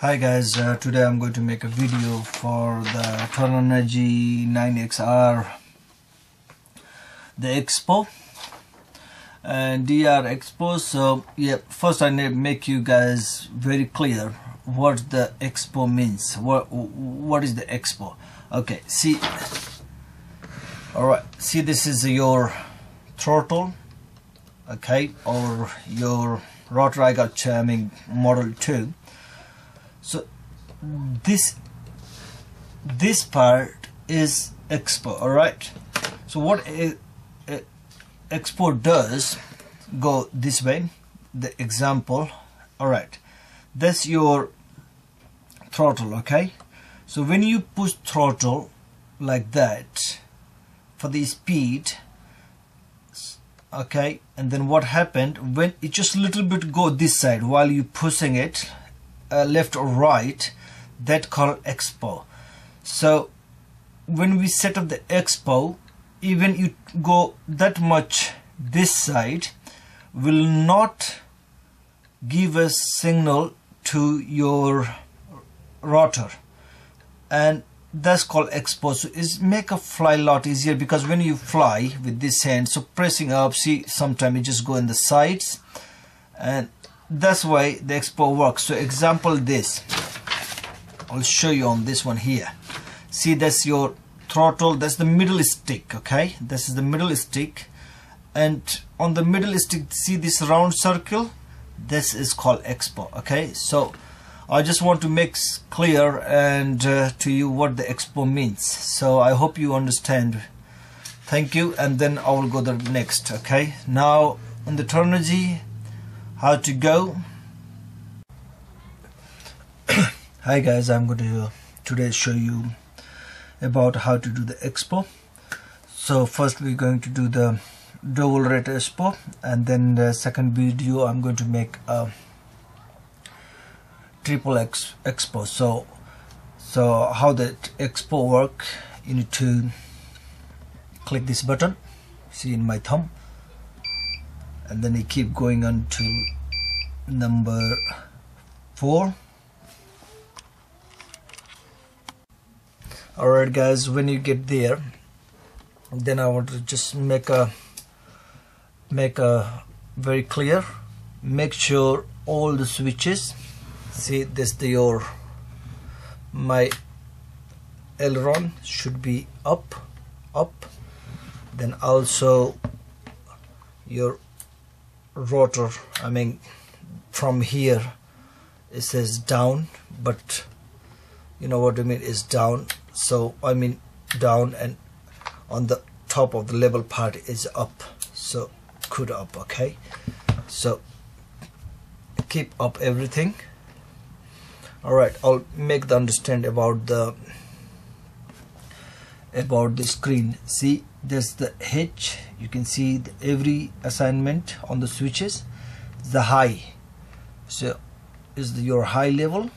Hi guys, today I'm going to make a video for the Turnigy 9XR, the Expo and DR Expo. So yeah, first I need to make you guys very clear what the Expo means. What is the Expo? Okay, see, alright, see, this is your throttle, okay, or your rotor I got jamming model 2. So this part is Expo, alright. So what Expo does, go this way, the example, alright, that's your throttle, okay. So when you push throttle like that for the speed, okay, and then what happened when it just a little bit go this side while you pushing it left or right, that called Expo. So when we set up the Expo, even you go that much this side will not give a signal to your rotor, and that's called Expo. So it's make a fly a lot easier, because when you fly with this hand, so pressing up, see, sometimes you just go in the sides, and that's why the Expo works. So example, this I'll show you on this one here. See, that's your throttle, that's the middle stick, okay, this is the middle stick, and on the middle stick, see this round circle, this is called Expo, okay. So I just want to make clear and to you what the Expo means. So I hope you understand. Thank you, and then I will go the next. Okay, now on the Turnigy, how to go. Hi guys, I'm going to today show you about how to do the Expo. So first we're going to do the double rate Expo, and then the second video I'm going to make a triple Expo. So how the Expo work, you need to click this button, see in my thumb, and then you keep going on to number 4. Alright guys, when you get there, then I want to just make a very clear, make sure all the switches, see this, my aileron should be up, then also your rotor, I mean from here it says down, but you know what I mean, is down, so I mean down, and on the top of the level part is up, so could up, okay. So keep up everything. Alright, I'll make the understand about the screen. See, there's the H, you can see every assignment on the switches. The high, so is your high level,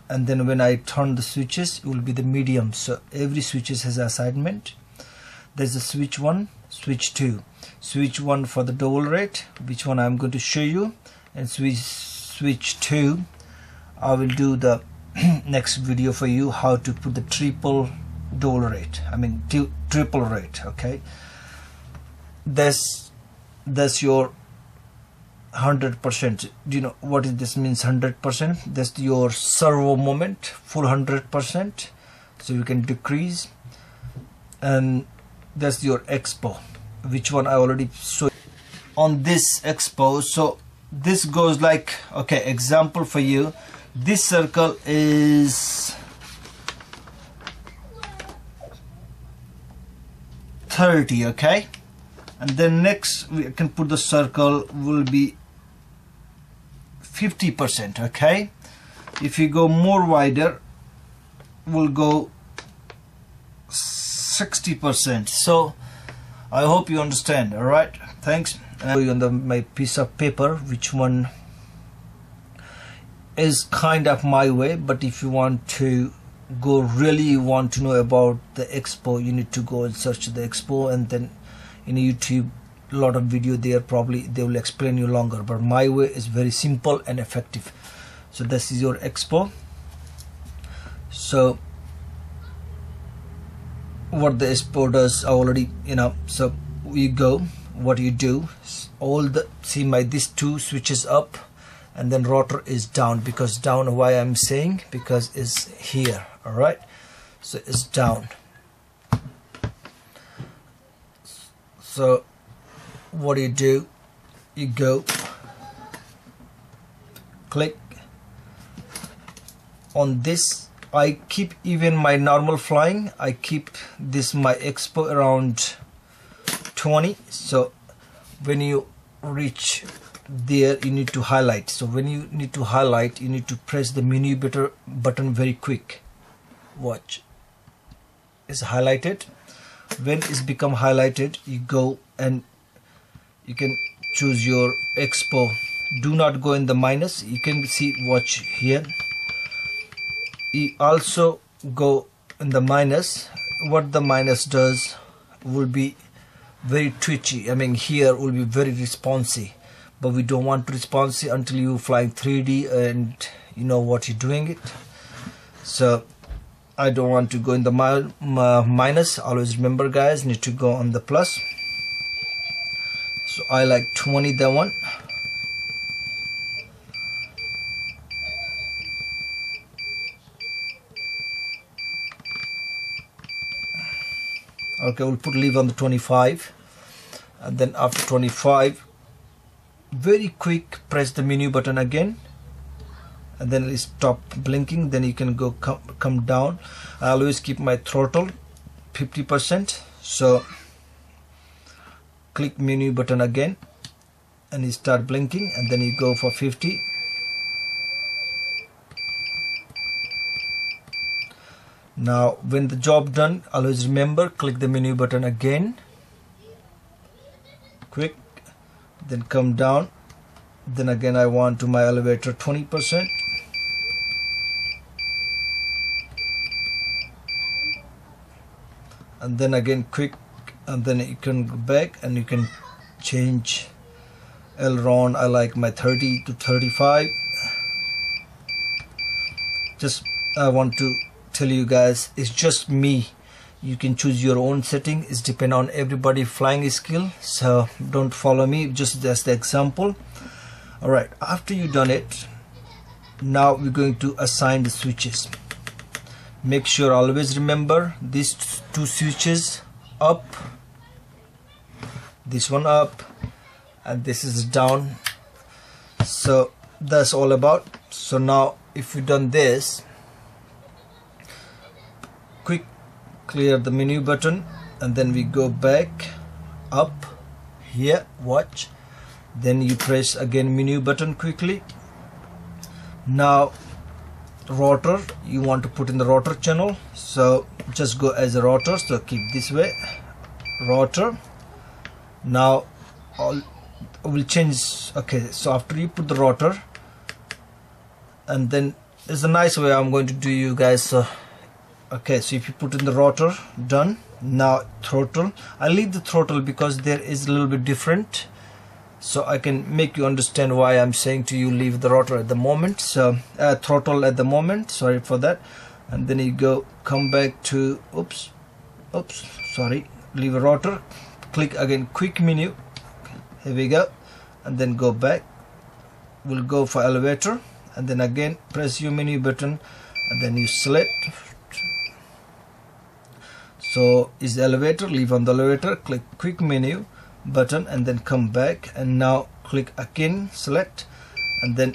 and then when I turn the switches, it will be the medium. So every switches has assignment. There's the switch 1, switch 2, switch 1 for the double rate, which one I'm going to show you, and switch 2 I will do the next video for you, how to put the triple double rate, I mean triple rate, okay. That's your 100%. Do you know what is this means, 100%? That's your servo moment, full 100%, so you can decrease. And that's your Expo, which one I already showed on this Expo. So this goes like, okay, example for you, this circle is 30, okay, and then next we can put the circle will be 50%, okay. If you go more wider, we'll go 60%. So I hope you understand. Alright, thanks. On my piece of paper, which one is kind of my way, but if you want to go really want to know about the Expo, you need to go and search the Expo, and then in YouTube a lot of video there, probably they will explain you longer, but my way is very simple and effective. So this is your Expo. So what the Expo does already, you know. So you go, what you do, all the, see my these two switches up, and then rotor is down, because down, why I'm saying, because it's here. All right, so it's down. So what do, you go click on this. I keep even my normal flying, I keep this my Expo around 20. So when you reach there, you need to highlight. So when you need to highlight, you need to press the menu button very quick. Watch, it's highlighted. When it's become highlighted, you go and you can choose your Expo. Do not go in the minus. You can see, watch here, you also go in the minus. What the minus does will be very twitchy. I mean, here will be very responsive, but we don't want to responsive until you flying 3D and you know what you're doing it. So I don't want to go in the minus. Always remember, guys, need to go on the plus. So I like 20, that one. Okay, we'll put leave on the 25, and then after 25, very quick, press the menu button again, and then it stop blinking. Then you can go come down. I always keep my throttle 50%. So click menu button again, and you start blinking, and then you go for 50. Now when the job done, always remember, click the menu button again, quick, then come down. Then again I want to my elevator 20%. And then again quick, and then you can go back and you can change aileron. I like my 30 to 35. Just I want to tell you guys, it's just me. You can choose your own setting. It's depend on everybody flying skill, so don't follow me, just as the example. All right, after you done it, now we're going to assign the switches. Make sure, always remember, these two switches up, this one up, and this is down. So that's all about. So now if you done this, quick clear the menu button, and then we go back up here, watch, then you press again menu button quickly. Now rotor, you want to put in the rotor channel, so just go as a rotor, so keep this way, rotor. Now will change. Okay, so after you put the rotor, and then it's a nice way I'm going to do, you guys. So okay, so if you put in the rotor, done. Now throttle, I leave the throttle because there is a little bit different, so I can make you understand why I'm saying to you leave the rotor at the moment. So throttle at the moment, sorry for that. And then you go, come back to, oops, sorry, leave a rotor, click again quick menu, here we go, and then go back. We'll go for elevator, and then again press your menu button, and then you select. So is the elevator, leave on the elevator, click quick menu button, and then come back, and now click again, select, and then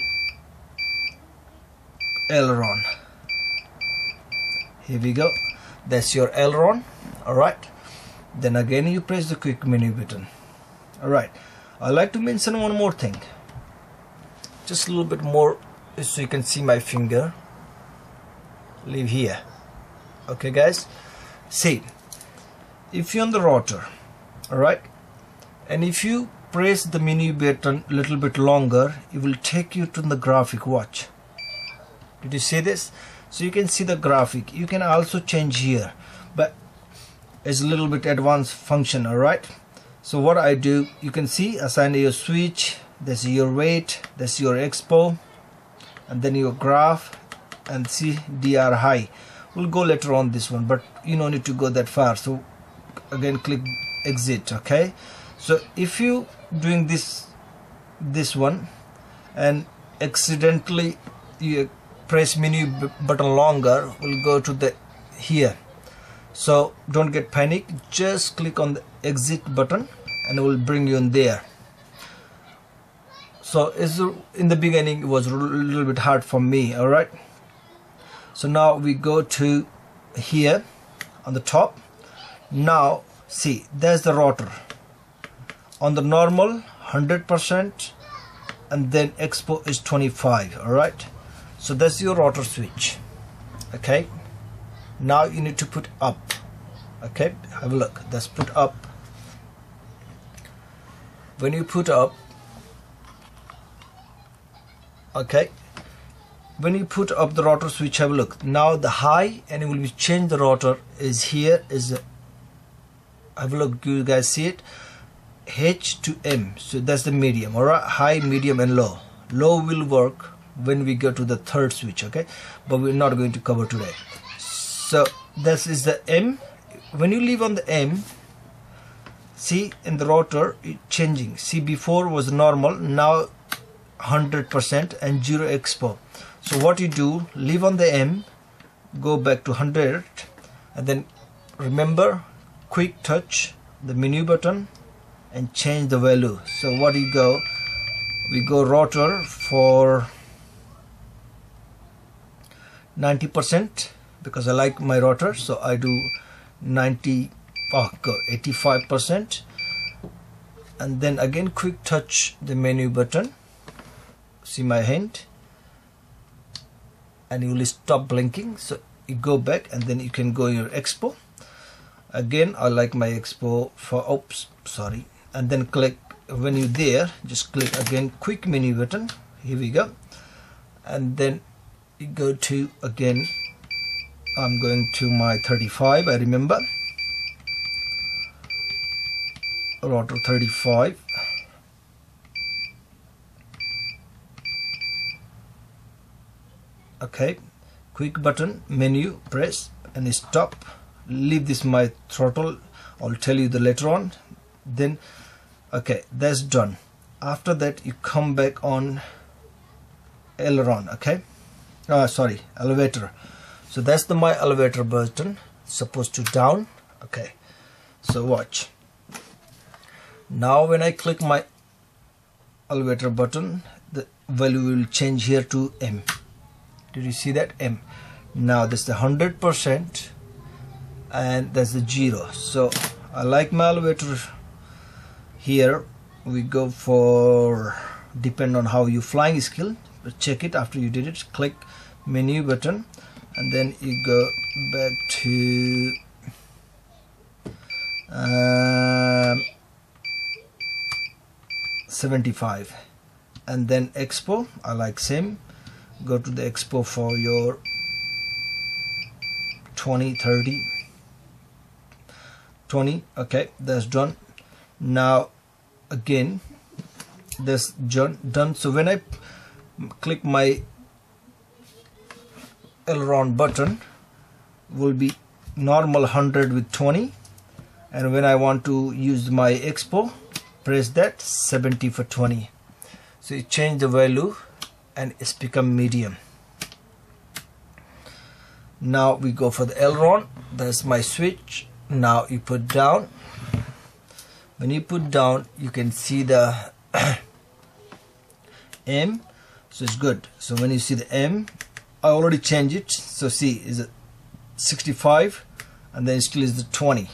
aileron. Here we go, that's your aileron. Alright, then again you press the quick menu button. Alright, I like to mention one more thing, just a little bit more, so you can see my finger. Leave here. Okay guys, see, if you're on the rotor, alright, and if you press the menu button a little bit longer, it will take you to the graphic. Watch, did you see this? So you can see the graphic. You can also change here, but it's a little bit advanced function. Alright, so what I do, you can see, assign your switch, that's your weight, that's your Expo, and then your graph, and see DR high. we'll go later on this one, but you don't need to go that far. So again click exit. Okay, so if you doing this one and accidentally you press menu button longer, we'll go to the here. So don't get panic, just click on the exit button and it will bring you in there. So in the beginning it was a little bit hard for me. All right, so now we go to here on the top. Now see, there's the rotor on the normal 100%, and then Expo is 25. All right, so that's your rotor switch. Okay, now you need to put up. Okay, have a look, that's put up. When you put up, okay, when you put up the rotor switch, have a look. Now the high, and it will be change the rotor is here, is have a look, you guys see it, H to M. So that's the medium. All right, high, medium and low. Low will work when we go to the third switch. Okay, but we're not going to cover today. So this is the M. When you leave on the M, see in the rotor it changing. See, before was normal, now 100% and 0 Expo. So what you do, leave on the M, go back to 100, and then remember, quick touch the menu button and change the value. So what you go, we go rotor for 90% because I like my rotor, so I do 85%, and then again quick touch the menu button. See my hand, and you will stop blinking. So you go back, and then you can go in your Expo. Again, I like my Expo for, oops, sorry, and then click. When you're there, just click again quick menu button. Here we go, and then you go to, again I'm going to my 35, I remember, rotor 35. Okay, quick button, menu, press and stop. Leave this my throttle, I'll tell you the later on. Then okay, that's done. After that you come back on aileron. Okay, sorry, elevator. So that's the my elevator button, supposed to down. Okay, so watch. Now when I click my elevator button, the value will change here to M. Did you see that? M. Now that's the 100% and that's the 0. So I like my elevator. Here we go for, depend on how you flying skill, but check it after you did it. Click menu button and then you go back to 75, and then Expo. I like same. Go to the Expo for your 20, 30, 20. Okay, that's done. Now again that's done. So when I click my aileron button, will be normal 100 with 20, and when I want to use my Expo, press that 70 for 20. So you change the value and it's become medium. Now we go for the aileron. That's my switch. Now you put down. When you put down, you can see the M, so it's good. So when you see the M, I already changed it. So see, is it 65 and then still is the 20.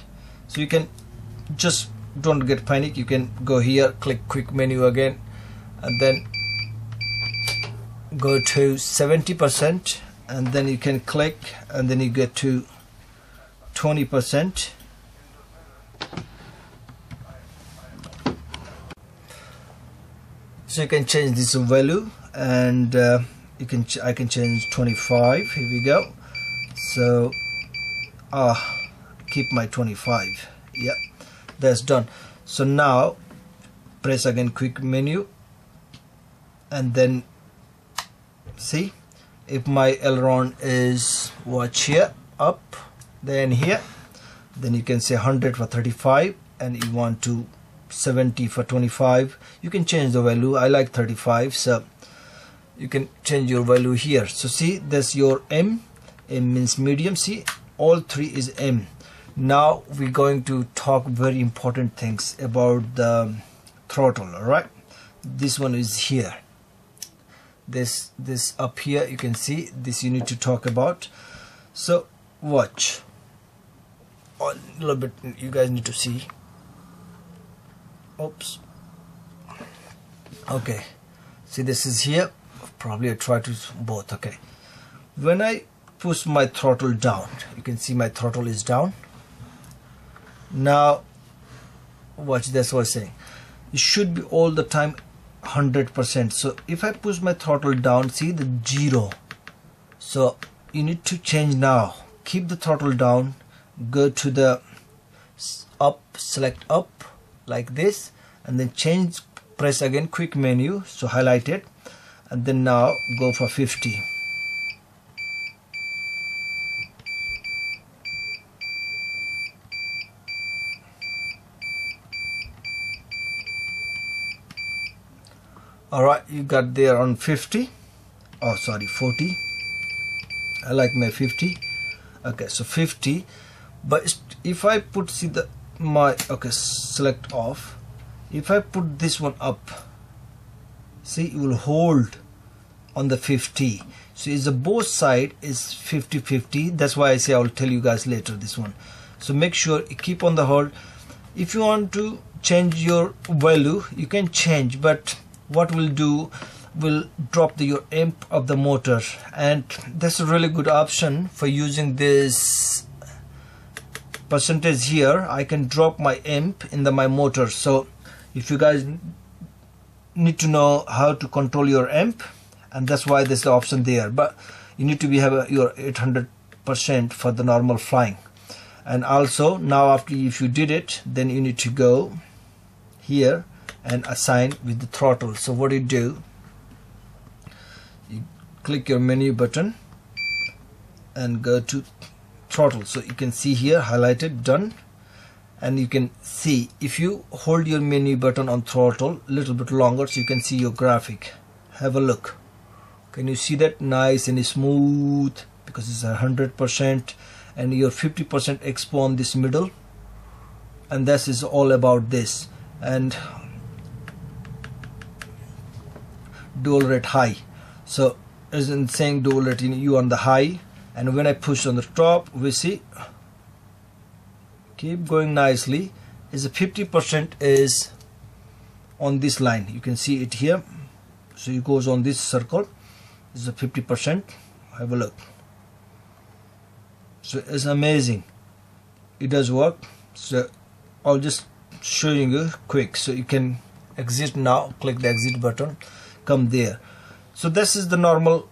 So you can just, don't get panic, you can go here, click quick menu again, and then go to 70%, and then you can click and then you get to 20%. So you can change this value, and you can I can change 25. Here we go. So keep my 25. Yeah, that's done. So now press again quick menu, and then see if my aileron is, watch here, up, then here, then you can say 100 for 35, and you want to 70 for 25. You can change the value. I like 35, so you can change your value here. So see, that's your M. M means medium. See, all three is M. Now we're going to talk very important things about the throttle. All right, this one is here. This up here, you can see this. You need to talk about. So watch a little bit. You guys need to see. Oops. Okay. See, this is here. Probably I try to both. Okay. When I push my throttle down, you can see my throttle is down. Now watch, that's what I'm saying. It should be all the time 100%. So if I push my throttle down, see the 0. So you need to change now. Keep the throttle down, go to the up, select up like this, and then change, press again quick menu, so highlight it, and then now go for 50. Alright, you got there on 50. Oh sorry, 40. I like my 50. Okay, so 50. But if I put, see the okay, select off. If I put this one up, see, it will hold on the 50. So is the both side is 50-50. That's why I say I will tell you guys later this one. So make sure you keep on the hold. If you want to change your value, you can change, but what we'll do, will drop your amp of the motor, and that's a really good option for using this percentage here. I can drop my amp in my motor. So if you guys need to know how to control your amp, and that's why there's the option there, but you need to have your 800% for the normal flying. And also now after, if you did it, then you need to go here and assign with the throttle. So what do, you click your menu button and go to throttle. So you can see here highlighted, done, and you can see if you hold your menu button on throttle a little bit longer, so you can see your graphic. Have a look. Can you see that? Nice and smooth, because it's 100%, and your 50% expo on this middle, and this is all about this. And dual rate high, so as in saying dual rate, you on the high, and when I push on the top, we see keep going nicely, is a 50% is on this line. You can see it here, so it goes on this circle. This is a 50%. Have a look. So it's amazing, it does work. So I'll just showing you quick, so you can exit now. Click the exit button, come there. So this is the normal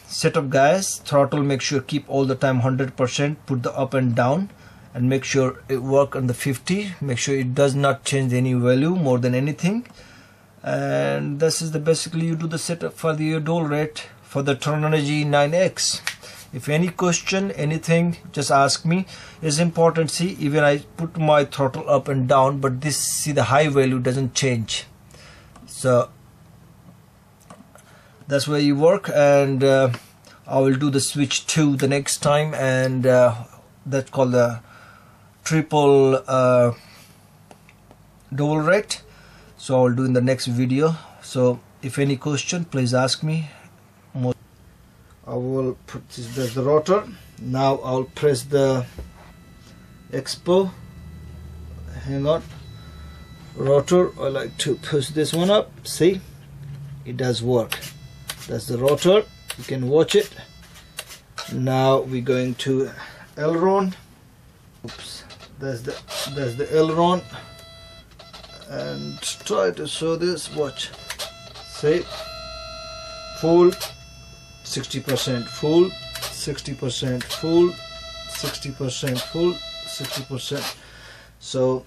setup, guys. Throttle, make sure keep all the time 100%, put the up and down, and make sure it work on the 50. Make sure it does not change any value more than anything. And this is the basically you do the setup for the dual rate for the Turnigy 9X. If any question, anything, just ask me. It's important. See, even I put my throttle up and down, but this, see, the high value doesn't change. So that's where you work. And I will do the switch 2 the next time, and that's called the triple dual rate. So I will do in the next video. So if any question, please ask me. I will put this, there's the rotor. Now I'll press the expo. Hang on, rotor. I like to push this one up. See, it does work. That's the rotor. You can watch it. Now we're going to aileron. Oops, that's the aileron. And try to show this. Watch. See, full. 60% full, 60% full, 60% full, 60%. So